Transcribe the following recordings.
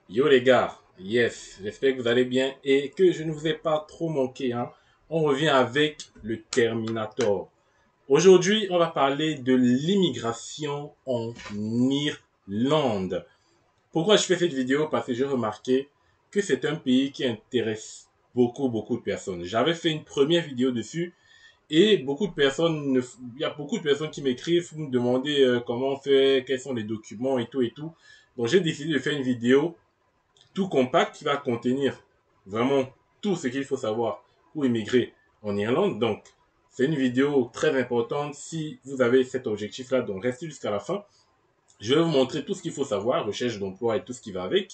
Yo les gars, yes, j'espère que vous allez bien et que je ne vous ai pas trop manqué, hein. On revient avec le Terminator. Aujourd'hui, on va parler de l'immigration en Irlande. Pourquoi je fais cette vidéo? Parce que j'ai remarqué que c'est un pays qui intéresse beaucoup de personnes. J'avais fait une première vidéo dessus et beaucoup de personnes, il y a beaucoup de personnes qui m'écrivent pour me demander comment on fait, quels sont les documents et tout et tout. Donc j'ai décidé de faire une vidéo tout compact qui va contenir vraiment tout ce qu'il faut savoir pour immigrer en Irlande. Donc, c'est une vidéo très importante si vous avez cet objectif-là. Donc, restez jusqu'à la fin. Je vais vous montrer tout ce qu'il faut savoir, recherche d'emploi et tout ce qui va avec.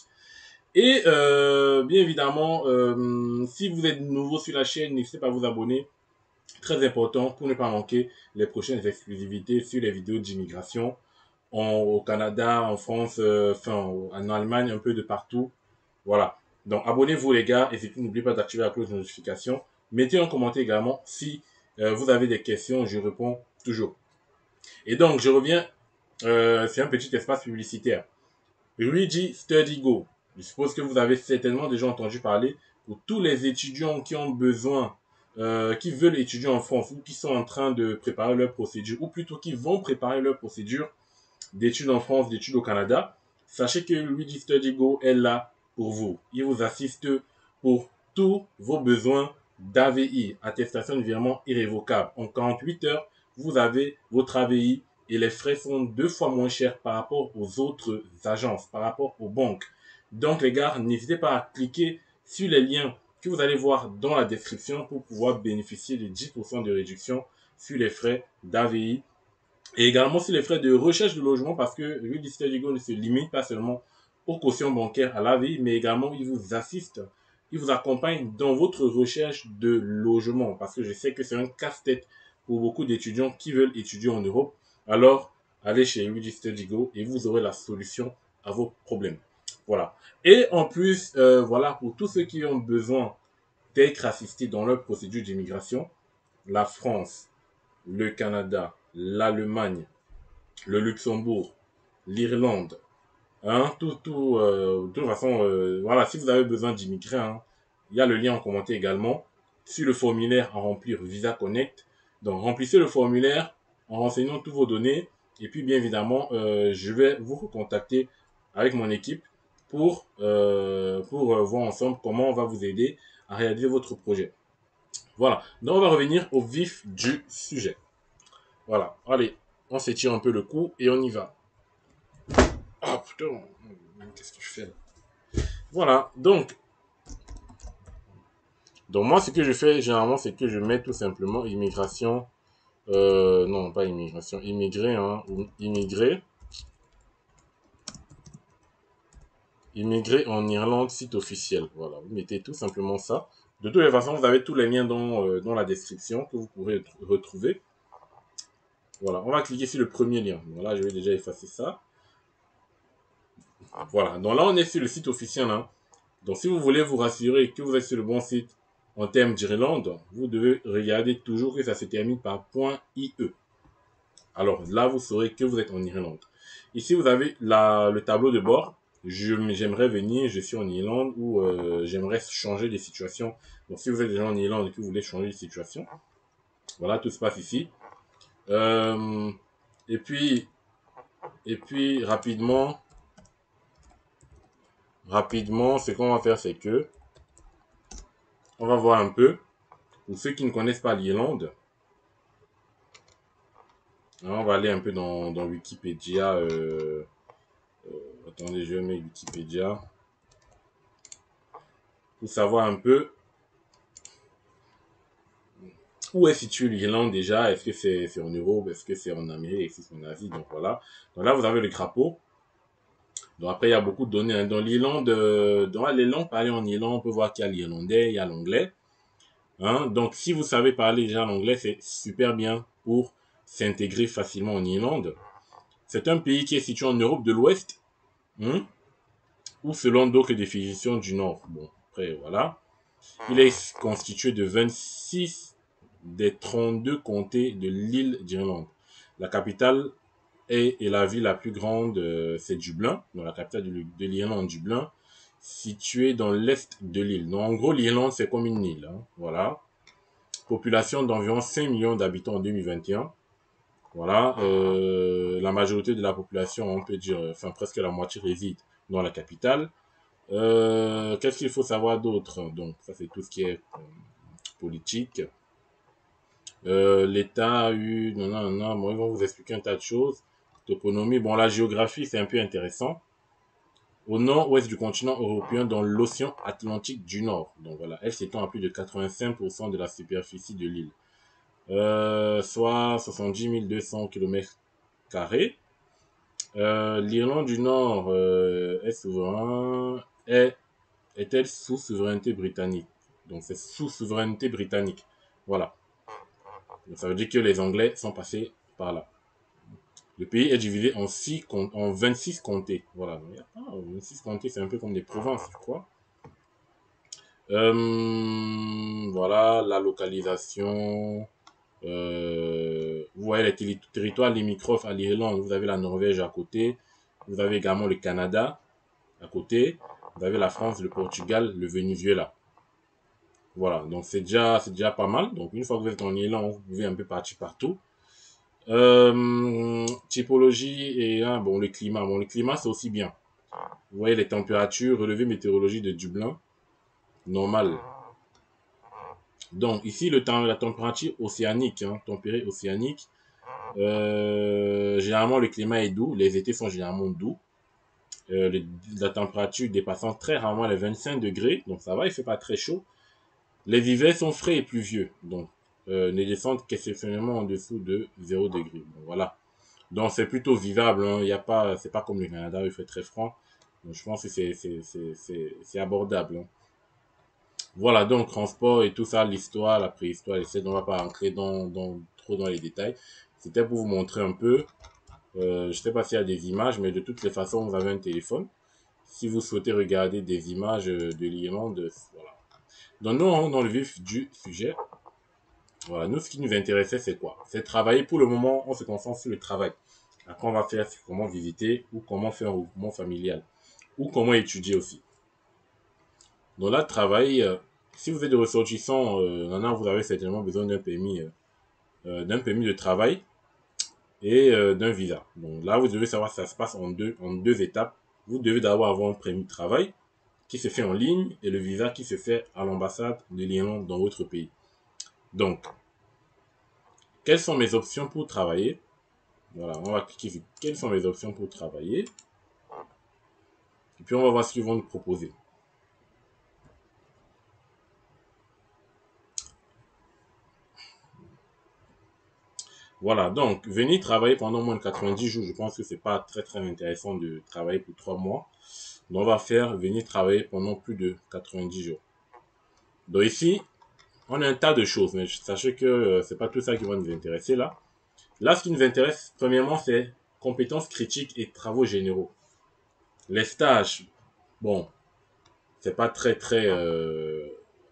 Et bien évidemment, si vous êtes nouveau sur la chaîne, n'hésitez pas à vous abonner. Très important pour ne pas manquer les prochaines exclusivités sur les vidéos d'immigration au Canada, en France, en Allemagne, un peu de partout. Voilà. Donc, abonnez-vous, les gars, et surtout, n'oubliez pas d'activer la cloche de notification. Mettez un commentaire également si vous avez des questions, je réponds toujours. Et donc, je reviens, c'est un petit espace publicitaire. Luigi Study Go. Je suppose que vous avez certainement déjà entendu parler pour tous les étudiants qui ont besoin, qui veulent étudier en France ou qui sont en train de préparer leur procédure, ou plutôt qui vont préparer leur procédure d'études en France, d'études au Canada. Sachez que Luigi Study Go est là pour vous. Il vous assiste pour tous vos besoins d'AVI, attestation de virement irrévocable. En 48 heures, vous avez votre AVI et les frais sont 2 fois moins chers par rapport aux autres agences, par rapport aux banques. Donc les gars, n'hésitez pas à cliquer sur les liens que vous allez voir dans la description pour pouvoir bénéficier de 10% de réduction sur les frais d'AVI et également sur les frais de recherche de logement parce que le Digital Digo ne se limite pas seulement aux cautions bancaires à la vie, mais également il vous assiste, il vous accompagne dans votre recherche de logement parce que je sais que c'est un casse-tête pour beaucoup d'étudiants qui veulent étudier en Europe. Alors, allez chez Luigi Studigo et vous aurez la solution à vos problèmes. Voilà. Et en plus, voilà, pour tous ceux qui ont besoin d'être assistés dans leur procédure d'immigration, la France, le Canada, l'Allemagne, le Luxembourg, l'Irlande, hein, de toute façon, voilà, si vous avez besoin d'immigrer, hein, il y a le lien en commentaire également sur le formulaire à remplir Visa Connect. Donc, remplissez le formulaire en renseignant toutes vos données. Et puis, bien évidemment, je vais vous recontacter avec mon équipe pour voir ensemble comment on va vous aider à réaliser votre projet. Voilà. Donc, on va revenir au vif du sujet. Voilà. Allez, on s'étire un peu le cou et on y va. Ah putain, qu'est-ce que je fais là? Voilà. Donc moi, ce que je fais généralement, c'est que je mets tout simplement immigration. Non, pas immigration. Immigré, hein. Ou immigré. Immigré en Irlande, site officiel. Voilà. Vous mettez tout simplement ça. De toutes les façons, vous avez tous les liens dans la description que vous pourrez retrouver. Voilà. On va cliquer sur le premier lien. Voilà, je vais déjà effacer ça. Voilà. Donc là, on est sur le site officiel, hein. Donc, si vous voulez vous rassurer que vous êtes sur le bon site en termes d'Irlande, vous devez regarder toujours que ça se termine par .ie. Alors là, vous saurez que vous êtes en Irlande. Ici, vous avez le tableau de bord. J'aimerais venir, je suis en Irlande ou j'aimerais changer de situation. Donc, si vous êtes déjà en Irlande et que vous voulez changer de situation, voilà, tout se passe ici. Euh, et puis, rapidement, ce qu'on va faire, c'est que on va voir un peu. Pour ceux qui ne connaissent pas l'Irlande, on va aller un peu dans Wikipédia. Attendez, je mets Wikipédia pour savoir un peu où est située l'Irlande déjà. Est-ce que c'est en Europe? Est-ce que c'est en Amérique? Est-ce que c'est en Asie? Donc voilà. Donc là, vous avez le crapaud. Donc après, il y a beaucoup de données, hein. Dans l'Irlande, dans les langues parlées en Irlande, on peut voir qu'il y a l'irlandais, il y a l'anglais. Hein. Donc si vous savez parler déjà l'anglais, c'est super bien pour s'intégrer facilement en Irlande. C'est un pays qui est situé en Europe de l'Ouest. Hein, ou selon d'autres définitions du Nord. Bon, après, voilà. Il est constitué de 26 des 32 comtés de l'île d'Irlande. La capitale et la ville la plus grande, c'est Dublin, donc la capitale de l'Irlande, Dublin. situé dans l'est de l'île. Donc, en gros, l'Irlande, c'est comme une île. Hein. Voilà. Population d'environ 5 millions d'habitants en 2021. Voilà. La majorité de la population, on peut dire, enfin presque la moitié réside dans la capitale. Qu'est-ce qu'il faut savoir d'autre? Donc, ça, c'est tout ce qui est politique. L'État a eu... Non, non, non, bon, ils vont vous expliquer un tas de choses. Toponymie. Bon, la géographie, c'est un peu intéressant. Au nord-ouest du continent européen, dans l'océan Atlantique du Nord. Donc voilà, elle s'étend à plus de 85% de la superficie de l'île. Soit 70 200 km². L'Irlande du Nord est souverain, est-elle sous souveraineté britannique? Donc c'est sous souveraineté britannique. Voilà. Donc, ça veut dire que les Anglais sont passés par là. Le pays est divisé en 26 comtés. Voilà. 26 comtés, c'est un peu comme des provinces, je crois. Voilà, la localisation. Vous voyez les territoires limitrophes à l'Irlande. Vous avez la Norvège à côté. Vous avez également le Canada à côté. Vous avez la France, le Portugal, le Venezuela. Voilà, donc c'est déjà pas mal. Donc une fois que vous êtes en Irlande, vous pouvez un peu partir partout. Typologie et bon, le climat. Bon, le climat, c'est aussi bien. Vous voyez les températures, relevé météorologie de Dublin, normal. Donc ici, la température océanique, hein, tempérée océanique. Généralement, le climat est doux. Les étés sont généralement doux. La température dépassant très rarement les 25 degrés. Donc ça va, il fait pas très chaud. Les hivers sont frais et pluvieux. Donc ne descendent qu'exceptionnellement en dessous de 0 degré. Bon, voilà. Donc c'est plutôt vivable. Hein. Y a pas, c'est pas comme le Canada où il fait très froid. Donc, je pense que c'est abordable. Hein. Voilà, donc transport et tout ça, l'histoire, la préhistoire, etc. On va pas entrer trop dans les détails. C'était pour vous montrer un peu. Je sais pas s'il y a des images, mais de toutes les façons, vous avez un téléphone. Si vous souhaitez regarder des images de l'Irlande, voilà. Donc nous, on est dans le vif du sujet. Voilà, nous, ce qui nous intéressait, c'est quoi? C'est travailler. Pour le moment, on se concentre sur le travail. Après, on va faire comment visiter ou comment faire un regroupement familial ou comment étudier aussi. Donc là, travail, si vous êtes de ressortissant, maintenant, vous avez certainement besoin d'un permis de travail et d'un visa. Donc là, vous devez savoir que ça se passe en deux étapes. Vous devez d'abord avoir un permis de travail qui se fait en ligne et le visa qui se fait à l'ambassade de l'Irlande dans votre pays. Donc, quelles sont mes options pour travailler? Voilà, on va cliquer sur quelles sont mes options pour travailler. Et puis, on va voir ce qu'ils vont nous proposer. Voilà, donc, venir travailler pendant moins de 90 jours, je pense que c'est pas très très intéressant de travailler pour 3 mois. Donc, on va faire venir travailler pendant plus de 90 jours. Donc ici, on a un tas de choses, mais sachez que c'est pas tout ça qui va nous intéresser là. Là, ce qui nous intéresse, premièrement, c'est compétences critiques et travaux généraux. Les stages, bon, c'est pas très très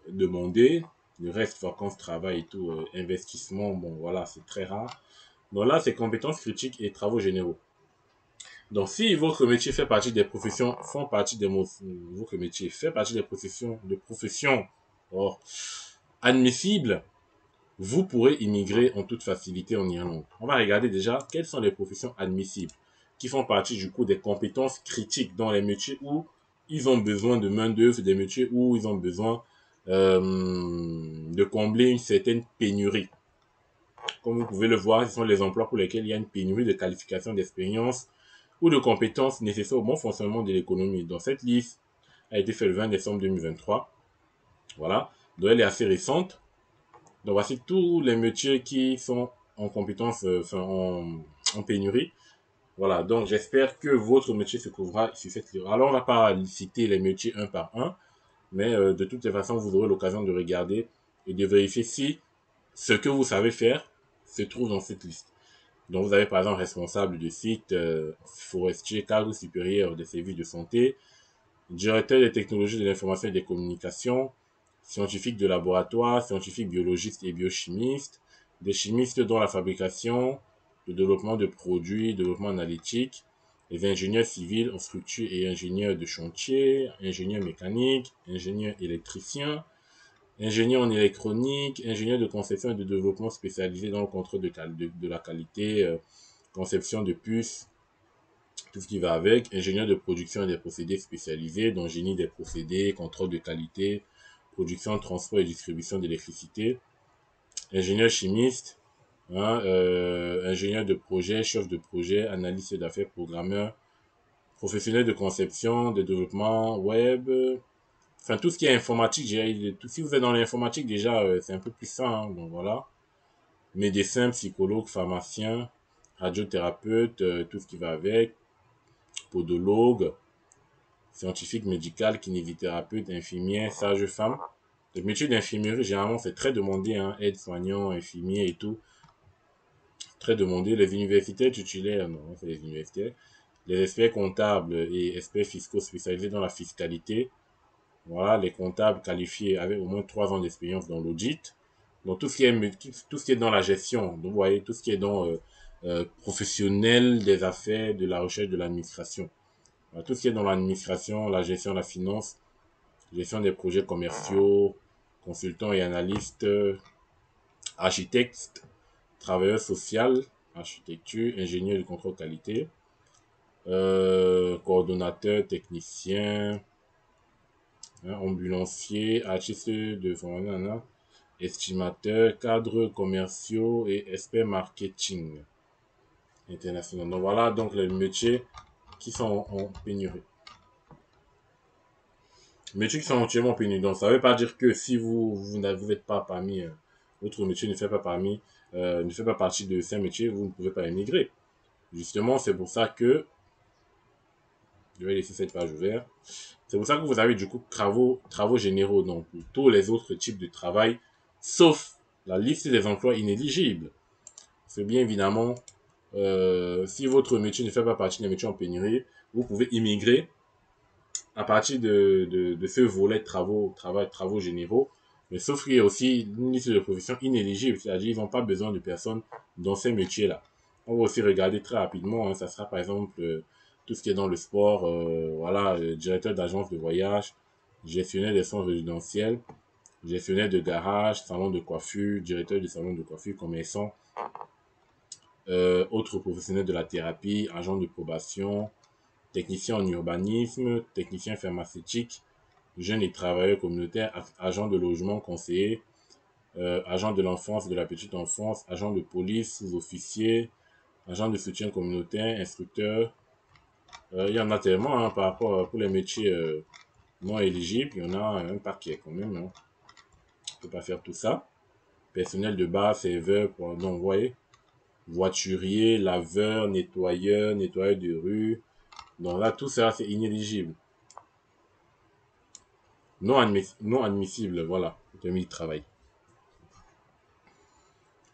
demandé. Le reste, vacances, travail et tout, investissement, bon voilà, c'est très rare. Donc là, c'est compétences critiques et travaux généraux. Donc si votre métier fait partie des professions, font partie des votre métier fait partie des professions oh, admissibles, vous pourrez immigrer en toute facilité en Irlande. On va regarder déjà quelles sont les professions admissibles qui font partie du coup des compétences critiques dans les métiers où ils ont besoin de main-d'œuvre, des métiers où ils ont besoin de combler une certaine pénurie. Comme vous pouvez le voir, ce sont les emplois pour lesquels il y a une pénurie de qualifications, d'expérience ou de compétences nécessaires au bon fonctionnement de l'économie. Donc cette liste a été faite le 20 décembre 2023. Voilà. Donc elle est assez récente. Donc voici tous les métiers qui sont en compétence, en pénurie. Voilà, donc j'espère que votre métier se trouvera sur cette liste. Alors on va pas citer les métiers un par un, mais de toutes les façons, vous aurez l'occasion de regarder et de vérifier si ce que vous savez faire se trouve dans cette liste. Donc vous avez par exemple responsable de site, forestier, cadre supérieur des services de santé, directeur des technologies de l'information et des communications, scientifique de laboratoire, scientifique biologiste et biochimiste, des chimistes dans la fabrication, le développement de produits, développement analytique, les ingénieurs civils en structure et ingénieurs de chantier, ingénieurs mécaniques, ingénieurs électriciens, ingénieurs en électronique, ingénieurs de conception et de développement spécialisés dans le contrôle de la qualité, conception de puces, tout ce qui va avec, ingénieur de production et des procédés spécialisés, dont génie des procédés, contrôle de qualité, production, transport et distribution d'électricité, ingénieur chimiste, hein, ingénieur de projet, chef de projet, analyste d'affaires, programmeur, professionnel de conception, de développement web, enfin tout ce qui est informatique. Si vous êtes dans l'informatique déjà, c'est un peu plus ça, hein, donc voilà. Médecin, psychologue, pharmacien, radiothérapeute, tout ce qui va avec, podologue, scientifique médical, kinésithérapeute, infirmière, sage-femme. Le métier d'infirmerie, généralement, c'est très demandé, hein, aide-soignant, infirmier et tout. Très demandé. Les universitaires titulaires, non, c'est les universitaires. Les experts comptables et experts fiscaux spécialisés dans la fiscalité. Voilà, les comptables qualifiés avec au moins 3 ans d'expérience dans l'audit. Donc, tout ce qui est dans la gestion. Donc, vous voyez, tout ce qui est dans professionnel des affaires, de la recherche, de l'administration. Voilà, tout ce qui est dans l'administration, la gestion, la finance, gestion des projets commerciaux, consultant et analyste, architecte, travailleur social, architecture, ingénieur de contrôle qualité, coordonnateur, technicien, hein, ambulancier, artiste de estimateur, cadre commerciaux et expert marketing international. Donc voilà donc les métiers qui sont en pénurie. Métiers qui sont entièrement pénurie. Donc ça ne veut pas dire que si vous n'êtes pas parmi votre métier ne fait pas partie de ces métiers, vous ne pouvez pas émigrer. Justement, c'est pour ça que je vais laisser cette page ouverte. C'est pour ça que vous avez du coup travaux généraux, donc pour tous les autres types de travail, sauf la liste des emplois inéligibles. C'est bien évidemment, si votre métier ne fait pas partie des métiers en pénurie, vous pouvez immigrer à partir de ce volet travaux généraux. Mais sauf qu'il y a aussi une liste de professions inéligibles, c'est-à-dire qu'ils n'ont pas besoin de personnes dans ces métiers-là. On va aussi regarder très rapidement, hein, ça sera par exemple tout ce qui est dans le sport, voilà, directeur d'agence de voyage, gestionnaire des centres résidentiels, gestionnaire de garage, salon de coiffure, directeur de salon de coiffure, commerçant, autres professionnels de la thérapie, agent de probation, technicien en urbanisme, technicien pharmaceutique, jeunes et travailleurs communautaires, agent de logement, conseiller, agent de l'enfance, de la petite enfance, agent de police, sous-officier, agent de soutien communautaire, instructeur. Il y en a tellement hein, par rapport pour les métiers non éligibles, il y en a un paquet quand même. Hein. On ne peut pas faire tout ça. Personnel de base, serveur, donc vous voyez, voiturier, laveur, nettoyeur, nettoyeur de rue. Donc là, tout ça, c'est inéligible. Non admissible, voilà, permis de travail.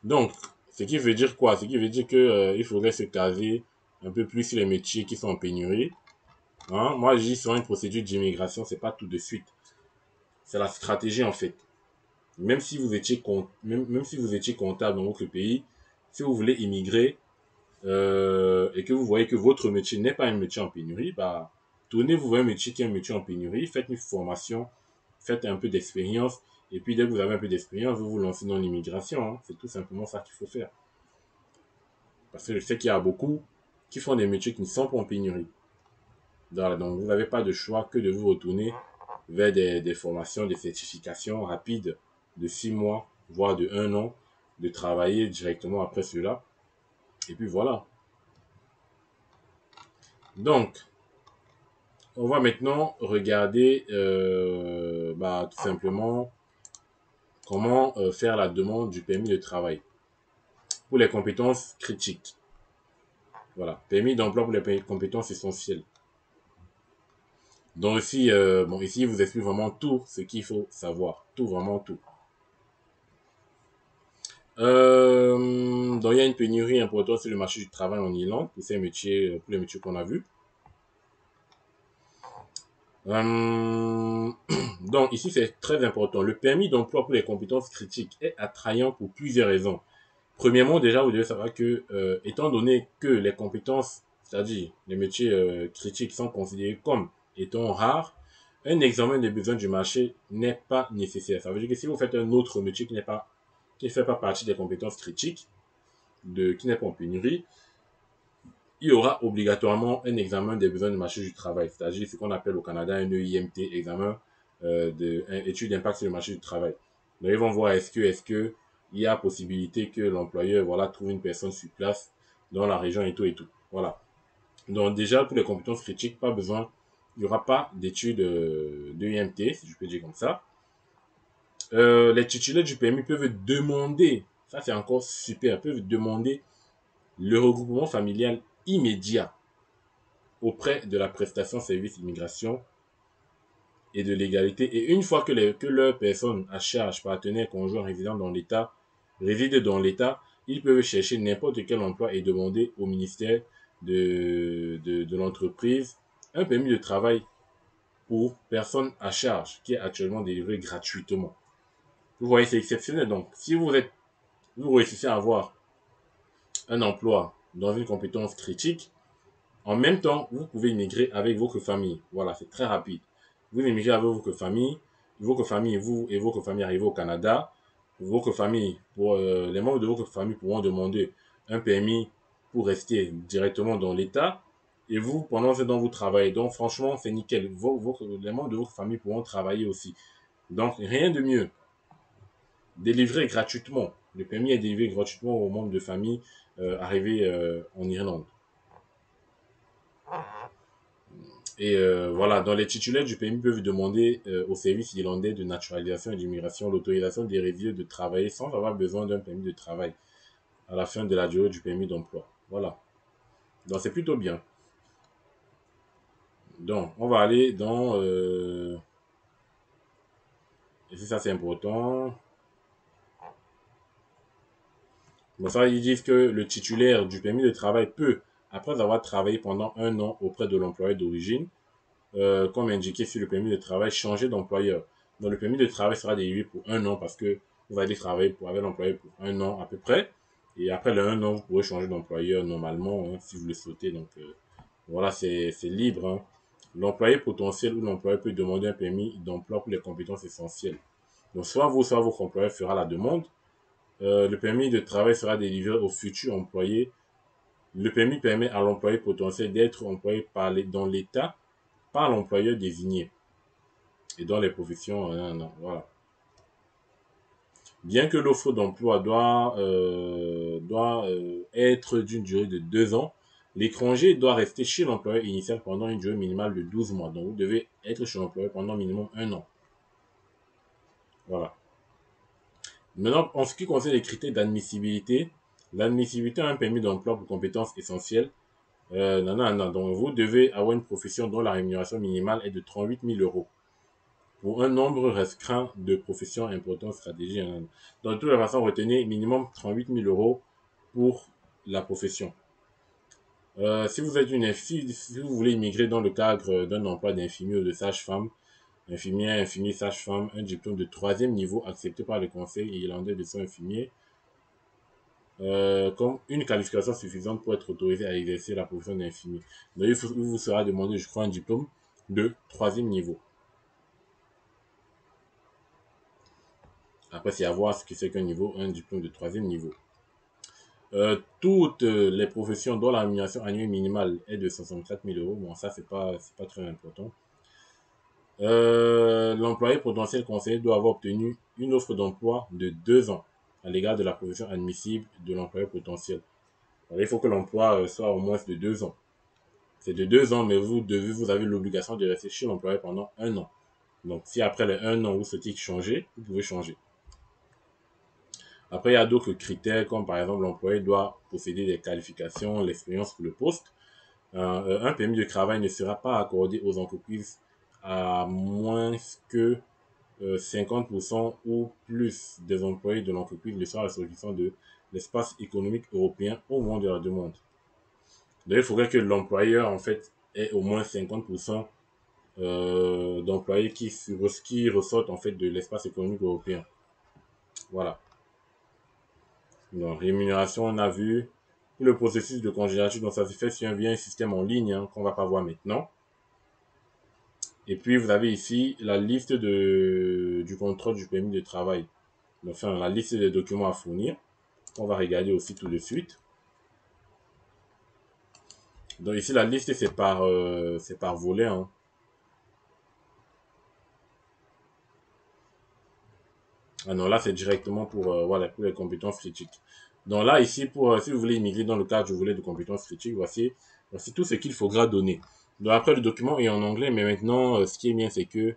Donc, ce qui veut dire quoi? Ce qui veut dire que il faudrait se caser un peu plus sur les métiers qui sont en pénurie. Hein? Moi, je dis sur une procédure d'immigration, c'est pas tout de suite. C'est la stratégie en fait. Même si vous étiez comptable dans votre pays, si vous voulez immigrer et que vous voyez que votre métier n'est pas un métier en pénurie, bah tournez-vous vers un métier qui est un métier en pénurie, faites une formation, faites un peu d'expérience, et puis dès que vous avez un peu d'expérience, vous vous lancez dans l'immigration. Hein. C'est tout simplement ça qu'il faut faire. Parce que je sais qu'il y a beaucoup qui font des métiers qui ne sont pas en pénurie. Donc vous n'avez pas de choix que de vous retourner vers des formations, des certifications rapides de 6 mois, voire de 1 an, de travailler directement après cela. Et puis voilà. Donc, on va maintenant regarder tout simplement comment faire la demande du permis de travail pour les compétences critiques. Voilà, permis d'emploi pour les compétences essentielles. Donc ici, ici, il vous explique vraiment tout ce qu'il faut savoir. Tout, vraiment tout. Donc il y a une pénurie importante sur le marché du travail en Irlande pour ces métiers, pour les métiers qu'on a vus. Donc ici c'est très important. Le permis d'emploi pour les compétences critiques est attrayant pour plusieurs raisons. Premièrement, déjà vous devez savoir que étant donné que les compétences c'est-à-dire les métiers critiques sont considérés comme étant rares, un examen des besoins du marché n'est pas nécessaire. Ça veut dire que si vous faites un autre métier qui ne fait pas partie des compétences critiques, qui n'est pas en pénurie, il y aura obligatoirement un examen des besoins du marché du travail, c'est-à-dire ce qu'on appelle au Canada un EIMT, examen étude d'impact sur le marché du travail. Donc ils vont voir est-ce que il y a possibilité que l'employeur voilà trouve une personne sur place dans la région et tout et tout. Voilà. Donc déjà pour les compétences critiques, pas besoin, il n'y aura pas d'études d'EIMT, si je peux dire comme ça. Les titulaires du permis peuvent demander, ça c'est encore super, peuvent demander le regroupement familial immédiat auprès de la prestation service immigration et de l'égalité. Et une fois que leur personne à charge, partenaire, conjoint résident dans l'État, réside dans l'État, ils peuvent chercher n'importe quel emploi et demander au ministère de l'entreprise un permis de travail pour personne à charge qui est actuellement délivré gratuitement. Vous voyez, c'est exceptionnel. Donc, si vous réussissez à avoir un emploi dans une compétence critique, en même temps, vous pouvez immigrer avec votre famille. Voilà, c'est très rapide. Vous immigrez avec votre famille, vous et votre famille arrivez au Canada. Votre famille, les membres de votre famille pourront demander un permis pour rester directement dans l'État. Et vous, pendant ce temps, vous travaillez. Donc, franchement, c'est nickel. Les membres de votre famille pourront travailler aussi. Donc, rien de mieux. Délivré gratuitement. Le permis est délivré gratuitement aux membres de famille arrivés en Irlande. Et voilà, dans les titulaires du permis peuvent demander au service irlandais de naturalisation et d'immigration l'autorisation des résidus de travailler sans avoir besoin d'un permis de travail à la fin de la durée du permis d'emploi. Voilà. Donc c'est plutôt bien. Donc on va aller dans... et ça c'est important. Bon ça ils disent que le titulaire du permis de travail peut, après avoir travaillé pendant un an auprès de l'employeur d'origine, comme indiqué sur le permis de travail, changer d'employeur. Donc le permis de travail sera délivré pour un an parce que vous allez travailler avec l'employeur pour un an à peu près. Et après le un an, vous pourrez changer d'employeur normalement hein, si vous le souhaitez. Donc voilà, c'est libre. Hein. L'employé potentiel ou l'employeur peut demander un permis d'emploi pour les compétences essentielles. Donc soit vous, soit votre employeur fera la demande. Le permis de travail sera délivré au futur employé. Le permis permet à l'employé potentiel d'être employé dans l'État par l'employeur désigné et dans les professions. Voilà. Bien que l'offre d'emploi doit être d'une durée de 2 ans, l'étranger doit rester chez l'employeur initial pendant une durée minimale de 12 mois. Donc, vous devez être chez l'employeur pendant minimum un an. Voilà. Maintenant, en ce qui concerne les critères d'admissibilité, l'admissibilité a un permis d'emploi pour compétences essentielles. Donc, vous devez avoir une profession dont la rémunération minimale est de 38 000 euros. Pour un nombre restreint de professions importantes stratégiques. Dans toutes les façons, retenez minimum 38 000 euros pour la profession. Si vous êtes si vous voulez immigrer dans le cadre d'un emploi d'infirmier ou de sage-femme, infirmière, infirmier, sage-femme, un diplôme de troisième niveau accepté par le Conseil irlandais de soins infirmiers, comme une qualification suffisante pour être autorisé à exercer la profession d'infirmier. Donc, il vous sera demandé, je crois, un diplôme de troisième niveau. Après, c'est à voir ce que c'est qu'un niveau, un diplôme de troisième niveau. Toutes les professions dont la rémunération annuelle minimale est de 64 000 euros, bon, ça, c'est pas très important. L'employé potentiel conseiller doit avoir obtenu une offre d'emploi de 2 ans à l'égard de la profession admissible de l'employé potentiel. Alors, il faut que l'emploi soit au moins de 2 ans. C'est de 2 ans, mais vous avez l'obligation de rester chez l'employeur pendant un an. Donc, si après les 1 an, vous souhaitez changer, vous pouvez changer. Après, il y a d'autres critères, comme par exemple, l'employé doit posséder des qualifications, l'expérience pour le poste. Un permis de travail ne sera pas accordé aux entreprises à moins que 50% ou plus des employés de l'entreprise le soient ressortissants de l'espace économique européen au moment de la demande. Donc, il faudrait que l'employeur, en fait, ait au moins 50% d'employés qui ressortent, en fait, de l'espace économique européen. Voilà. Donc, rémunération, on a vu. Pour le processus de candidature, donc ça se fait sur un système en ligne hein, qu'on va pas voir maintenant. Et puis vous avez ici la liste du contrôle du permis de travail. Enfin, la liste des documents à fournir. On va regarder aussi tout de suite. Donc ici la liste c'est par volet. Hein. Ah non, là c'est directement pour voilà pour les compétences critiques. Donc là ici pour si vous voulez immigrer dans le cadre du volet de compétences critiques, voici tout ce qu'il faudra donner. Donc après le document est en anglais, mais maintenant ce qui est bien c'est que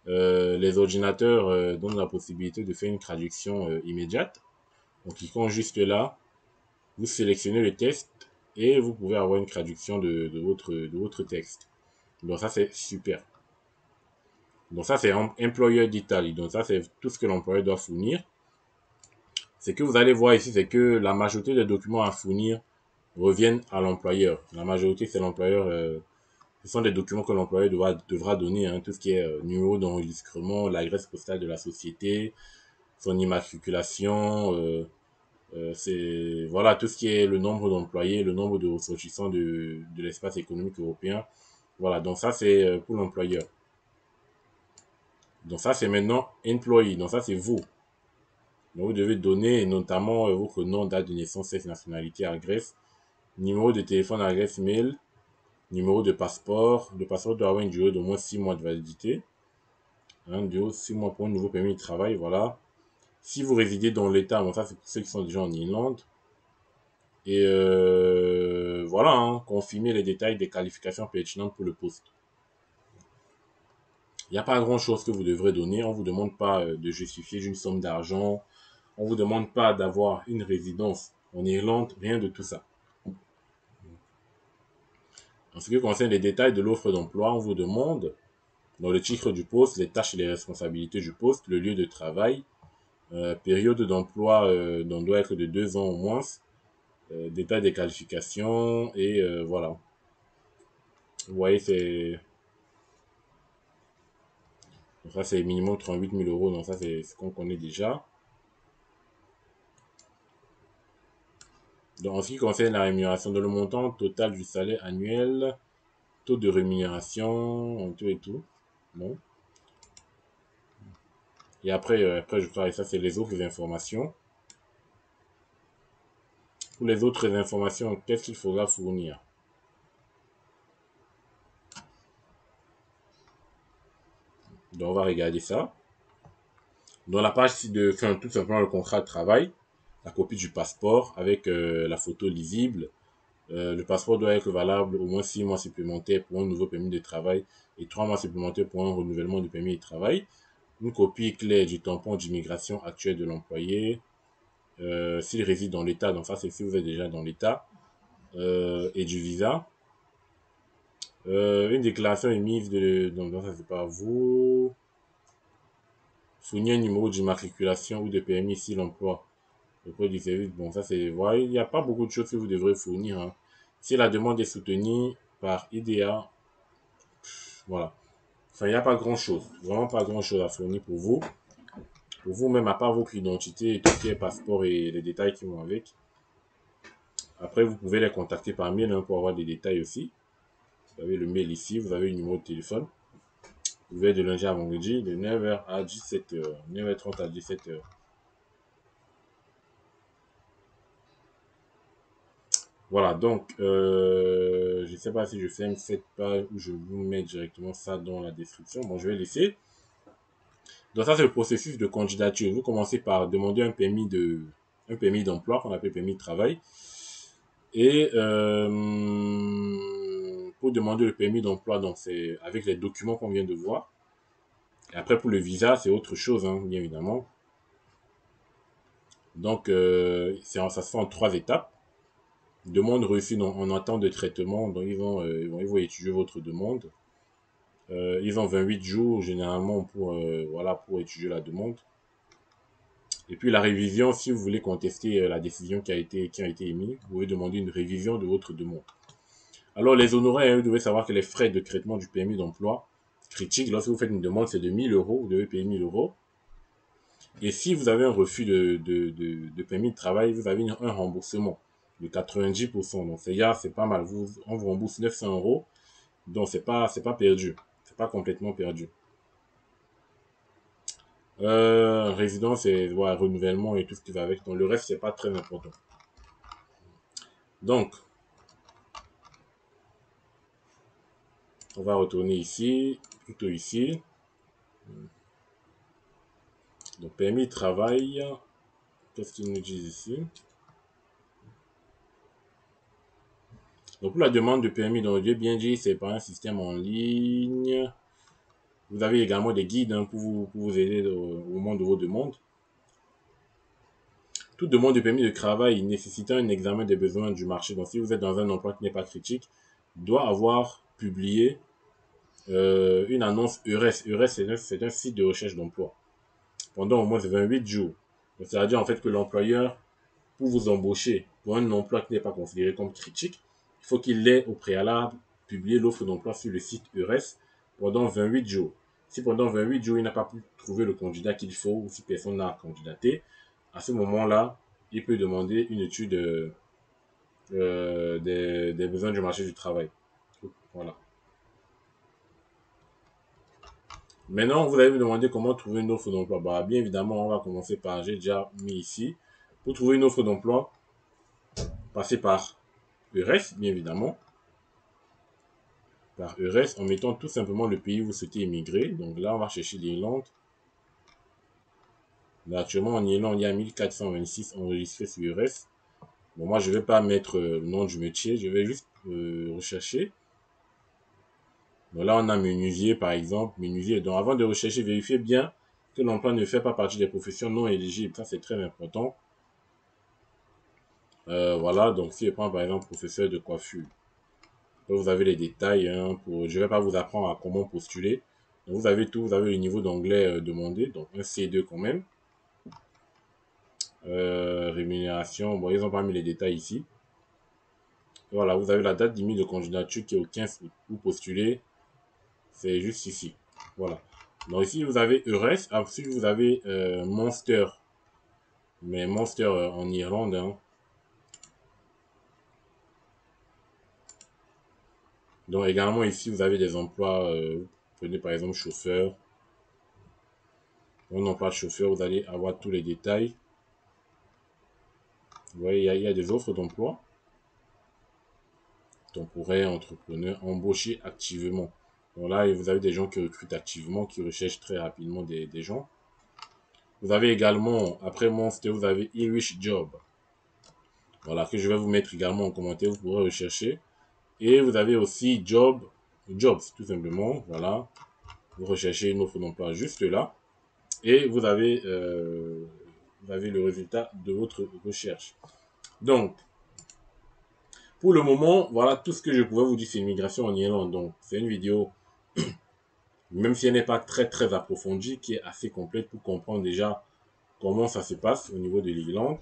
les ordinateurs donnent la possibilité de faire une traduction immédiate. Donc cliquons juste là, vous sélectionnez le test et vous pouvez avoir une traduction de votre texte. Donc ça c'est super. Donc ça c'est employeur d'Italie. Donc ça c'est tout ce que l'employeur doit fournir. C'est que vous allez voir ici, c'est que la majorité des documents à fournir reviennent à l'employeur. La majorité c'est l'employeur. Ce sont des documents que l'employeur devra donner. Hein, tout ce qui est numéro d'enregistrement, l'adresse postale de la société, son immatriculation, c'est voilà tout ce qui est le nombre d'employés, le nombre de ressortissants de l'espace économique européen. Voilà, donc ça c'est pour l'employeur. Donc ça c'est maintenant employee, donc ça c'est vous. Donc vous devez donner notamment votre nom, date de naissance, sexe, nationalité, adresse, numéro de téléphone, adresse mail, numéro de passeport. Le passeport doit avoir une durée d'au moins 6 mois de validité. Hein, de 6 mois pour un nouveau permis de travail, voilà. Si vous résidez dans l'État, bon ça c'est pour ceux qui sont déjà en Irlande. Et voilà, hein, confirmer les détails des qualifications pertinentes pour le poste. Il n'y a pas grand chose que vous devrez donner. On ne vous demande pas de justifier d'une somme d'argent. On ne vous demande pas d'avoir une résidence en Irlande. Rien de tout ça. En ce qui concerne les détails de l'offre d'emploi, on vous demande dans le titre du poste, les tâches et les responsabilités du poste, le lieu de travail, période d'emploi dont doit être de 2 ans au moins, détail des qualifications et voilà. Vous voyez, ça c'est minimum 38 000 euros, donc ça c'est ce qu'on connaît déjà. Donc en ce qui concerne la rémunération, dans le montant total du salaire annuel, taux de rémunération, tout et tout. Bon. Et après je ferai ça, c'est les autres informations. Pour les autres informations, qu'est-ce qu'il faudra fournir? Donc on va regarder ça. Dans la page enfin, tout simplement le contrat de travail, la copie du passeport avec la photo lisible. Le passeport doit être valable au moins 6 mois supplémentaires pour un nouveau permis de travail et 3 mois supplémentaires pour un renouvellement du permis de travail. Une copie claire du tampon d'immigration actuel de l'employé. S'il réside dans l'État, donc ça c'est si vous êtes déjà dans l'État, et du visa. Une déclaration émise donc ça c'est pas vous. Fournir un numéro d'immatriculation ou de permis si l'emploi auprès du service. Bon, ça c'est, voilà, il n'y a pas beaucoup de choses que vous devrez fournir. Hein. Si la demande est soutenue par IDEA, voilà. Enfin, il n'y a pas grand chose. Vraiment pas grand chose à fournir pour vous. Pour vous-même, à part votre identité et tout ce qui est passeport et les détails qui vont avec. Après, vous pouvez les contacter par mail hein, pour avoir des détails aussi. Vous avez le mail ici, vous avez le numéro de téléphone. Vous pouvez de lundi à vendredi, de 9h à 17h. 9h30 à 17h. Voilà, donc, je ne sais pas si je fais cette page ou je vous mets directement ça dans la description. Bon, je vais laisser. Donc ça, c'est le processus de candidature. Vous commencez par demander un permis d'emploi qu'on appelle permis de travail. Et pour demander le permis d'emploi, donc c'est avec les documents qu'on vient de voir. Et après, pour le visa, c'est autre chose, hein, bien évidemment. Donc, ça se fait en 3 étapes. Demande reçue en attente de traitement. Donc, ils vont étudier votre demande. Ils ont 28 jours généralement pour, voilà, pour étudier la demande. Et puis la révision, si vous voulez contester la décision qui a été émise, vous pouvez demander une révision de votre demande. Alors les honoraires, hein, vous devez savoir que les frais de traitement du permis d'emploi critique, lorsque vous faites une demande, c'est de 1000 euros, vous devez payer 1000 euros. Et si vous avez un refus de permis de travail, vous avez un remboursement. de 90%. Donc, c'est pas mal. On vous rembourse 900 euros. Donc, c'est pas perdu. C'est pas complètement perdu. Résidence et ouais, renouvellement et tout ce qui va avec. Donc, le reste, c'est pas très important. Donc, on va retourner ici, plutôt ici. Donc, permis de travail. Qu'est-ce qu'ils nous disent ici? Donc, pour la demande de permis, donc, j'ai bien dit, c'est par un système en ligne. Vous avez également des guides hein, pour vous aider au moment de vos demandes. Toute demande de permis de travail nécessitant un examen des besoins du marché, donc si vous êtes dans un emploi qui n'est pas critique, doit avoir publié une annonce EURES. EURES, c'est un site de recherche d'emploi pendant au moins 28 jours. C'est-à-dire en fait que l'employeur, pour vous embaucher pour un emploi qui n'est pas considéré comme critique, il faut qu'il ait au préalable publié l'offre d'emploi sur le site EURES pendant 28 jours. Si pendant 28 jours, il n'a pas pu trouver le candidat qu'il faut ou si personne n'a candidaté, à ce moment-là, il peut demander une étude des besoins du marché du travail. Voilà. Maintenant, vous allez me demander comment trouver une offre d'emploi. Bah, bien évidemment, on va commencer par, j'ai déjà mis ici. Pour trouver une offre d'emploi, passez par EURES, bien évidemment. Par EURES, en mettant tout simplement le pays où vous souhaitez immigrer. Donc là, on va chercher l'Irlande. Là, actuellement, en Irlande, il y a 1426 enregistrés sur EURES. Bon, moi, je ne vais pas mettre le nom du métier. Je vais juste rechercher. Donc là, on a menuisier, par exemple. Menuisier. Donc, avant de rechercher, vérifiez bien que l'emploi ne fait pas partie des professions non éligibles. Ça, c'est très important. Voilà. Donc, si je prends, par exemple, professeur de coiffure. Là, vous avez les détails. Hein, je ne vais pas vous apprendre à comment postuler. Donc, vous avez tout. Vous avez le niveau d'anglais demandé. Donc, un C2 quand même. Rémunération. Bon, ils n'ont pas mis les détails ici. Voilà, vous avez la date limite de candidature qui est au 15 août. Vous postulez, c'est juste ici. Voilà. Donc ici, vous avez EURES. Ensuite, vous avez Monster. Mais Monster en Irlande. Hein. Donc également ici, vous avez des emplois. Vous prenez par exemple chauffeur. Un emploi de chauffeur, vous allez avoir tous les détails. Vous voyez, il y a des offres d'emploi. Temporaire, entrepreneur, embauché activement. Donc là, vous avez des gens qui recrutent activement, qui recherchent très rapidement des gens. Vous avez également, après Monster, vous avez Irish Job. Voilà, que je vais vous mettre également en commentaire, vous pourrez rechercher. Et vous avez aussi Jobs, tout simplement. Voilà, vous recherchez une offre d'emploi juste là. Et vous avez le résultat de votre recherche. Donc, pour le moment, voilà tout ce que je pouvais vous dire sur l'immigration en Irlande. Donc, c'est une vidéo, même si elle n'est pas très très approfondie, qui est assez complète pour comprendre déjà comment ça se passe au niveau de l'Irlande.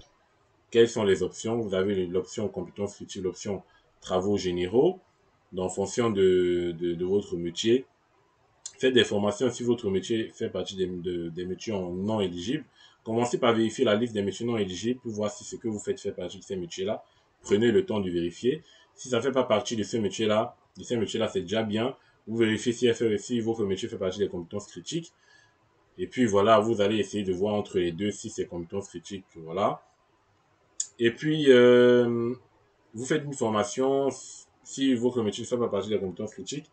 Quelles sont les options? Vous avez l'option compétences futures, l'option travaux généraux. Donc, en fonction de votre métier, faites des formations si votre métier fait partie des métiers non éligibles. Commencez par vérifier la liste des métiers non éligibles pour voir si ce que vous faites fait partie de ces métiers-là. Prenez le temps de vérifier. Si ça ne fait pas partie de ces métiers-là, c'est déjà bien. Vous vérifiez si votre métier fait partie des compétences critiques. Et puis voilà, vous allez essayer de voir entre les deux si ces compétences critiques, voilà. Et puis, vous faites une formation, si votre métier ne fait pas partie des compétences critiques,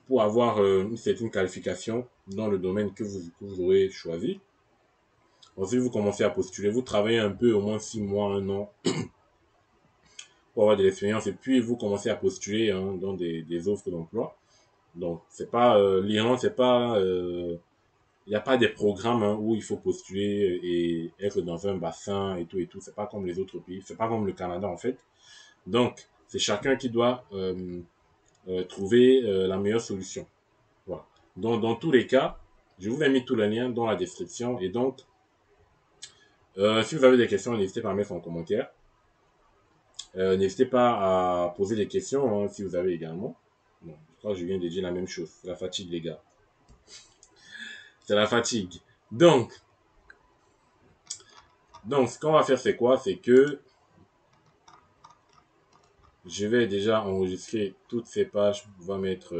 pour avoir une certaine qualification dans le domaine que vous aurez choisi. Ensuite, vous commencez à postuler, vous travaillez un peu, au moins 6 mois, 1 an, pour avoir de l'expérience, et puis vous commencez à postuler hein, dans des offres d'emploi. Donc, c'est pas l'Irlande, c'est pas il n'y a pas des programmes hein, où il faut postuler et être dans un bassin et tout et tout. C'est pas comme les autres pays. C'est pas comme le Canada en fait. Donc, c'est chacun qui doit trouver la meilleure solution. Voilà. Donc, dans tous les cas, je vous ai mis tous les liens dans la description. Et donc, si vous avez des questions, n'hésitez pas à mettre en commentaire. N'hésitez pas à poser des questions hein, si vous avez également. Bon, je crois que je viens de dire la même chose. C'est la fatigue, les gars. C'est la fatigue. Donc, ce qu'on va faire, c'est quoi? C'est que Je vais déjà enregistrer toutes ces pages pour pouvoir mettre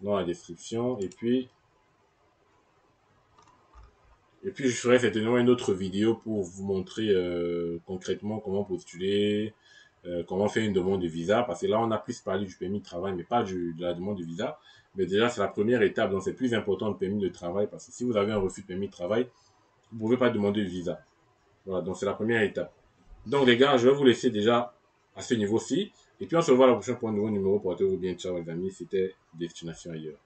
dans la description. Et puis je ferai certainement une autre vidéo pour vous montrer concrètement comment postuler, comment faire une demande de visa. Parce que là, on a plus parlé du permis de travail, mais pas de la demande de visa. Mais déjà, c'est la première étape. Donc, c'est plus important le permis de travail. Parce que si vous avez un refus de permis de travail, vous ne pouvez pas demander de visa. Voilà, donc c'est la première étape. Donc, les gars, je vais vous laisser déjà à ce niveau-ci. Et puis, on se revoit la prochaine pour un nouveau numéro. Portez-vous bien. Ciao, les amis. C'était Destination Ailleurs.